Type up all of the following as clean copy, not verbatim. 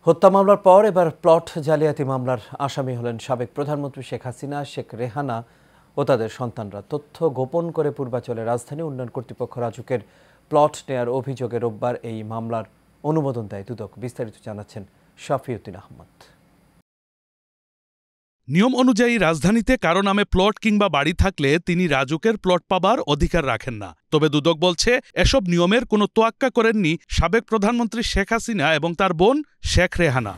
হত্যা মামলার পর এবার প্লট জালিয়াতি মামলার আসামি হলেন সাবেক প্রধানমন্ত্রী শেখ হাসিনা, শেখ রেহানা ও তাদের সন্তানরা। তথ্য গোপন করে পূর্বাঞ্চলের রাজধানী উন্নয়ন কর্তৃপক্ষ রাজুকের প্লট নেয়ার অভিযোগে রোববার এই মামলার অনুমোদন দেয় দুদক। বিস্তারিত জানাচ্ছেন শাফিউদ্দিন আহমদ। নিয়ম অনুযায়ী রাজধানীতে কারো নামে প্লট কিংবা বাড়ি থাকলে তিনি রাজুকের প্লট পাবার অধিকার রাখেন না। তবে দুদক বলছে, এসব নিয়মের কোনো তোয়াক্কা করেননি সাবেক প্রধানমন্ত্রী শেখ হাসিনা এবং তার বোন শেখ রেহানা।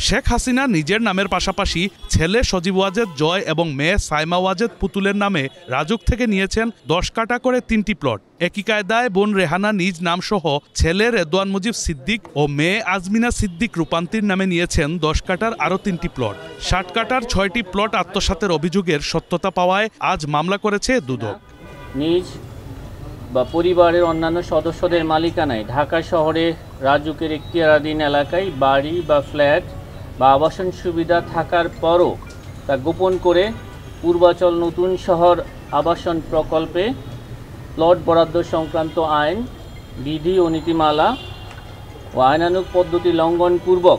শেখ হাসিনা নিজের নামের পাশাপাশি ছেলে সজীব ওয়াজেদ জয় এবং মেয়ে সাইমা ওয়াজেদ পুতুলের নামে রাজুক থেকে নিয়েছেন 10 কাঠা করে 3টি প্লট। একই কায়দায় বোন রেহানা নিজ নামসহ ছেলে রেদওয়ান মুজিব সিদ্দিক ও মেয়ে আজমিনা সিদ্দিক রূপান্তির নামে নিয়েছেন 10 কাঠার আরও 3টি প্লট। 60 কাঠার 6টি প্লট আত্মসাতের অভিযোগের সত্যতা পাওয়ায় আজ মামলা করেছে দুদক। নিজ বা পরিবারের অন্যান্য সদস্যদের মালিকানায় ঢাকা শহরে রাজুকের এখতিয়ারাধীন এলাকায় বাড়ি বা ফ্ল্যাট বা আবাসন সুবিধা থাকার পরও তা গোপন করে পূর্বাঞ্চল নতুন শহর আবাসন প্রকল্পে প্লট বরাদ্দ সংক্রান্ত আইন, বিধি ও নীতিমালা ও আইনানুগ পদ্ধতি লঙ্ঘনপূর্বক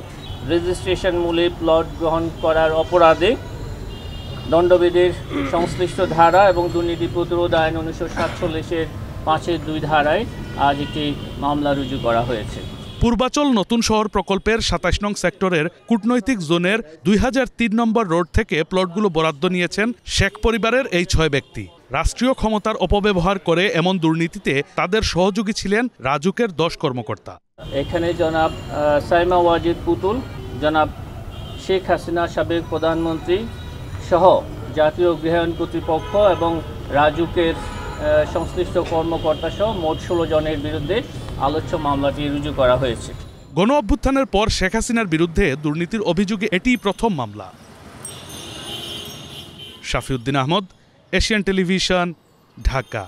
রেজিস্ট্রেশন মূলে প্লট গ্রহণ করার অপরাধে দণ্ডবিধির সংশ্লিষ্ট ধারা এবং দুর্নীতি প্রতিরোধ আইন 1947-এর 5-2 ধারায় আজ একটি মামলা রুজু করা হয়েছে। পূর্বাঞ্চল নতুন শহর প্রকল্পের 27 নং সেক্টরের কূটনৈতিক জোনের 2003 নম্বর রোড থেকে প্লটগুলো বরাদ্দ নিয়েছেন শেখ পরিবারের এই 6 ব্যক্তি। রাষ্ট্রীয় ক্ষমতার অপব্যবহার করে এমন দুর্নীতিতে তাদের সহযোগী ছিলেন রাজুকের 10 কর্মকর্তা। এখানে জনাব সাইমা ওয়াজেদ পুতুল, জনাব শেখ হাসিনা সাবেক প্রধানমন্ত্রী সহ জাতীয় গৃহায়ণ কর্তৃপক্ষ এবং রাজুকের সংশ্লিষ্ট কর্মকর্তা সহ মোট 16 জনের বিরুদ্ধে আলোচ্য মামলাটি রুজু করা হয়েছে। গণ অভ্যুত্থানের পর শেখ হাসিনার বিরুদ্ধে দুর্নীতির অভিযোগে এটিই প্রথম মামলা। শাফিউদ্দিন আহমদ, এশিয়ান টেলিভিশন, ঢাকা।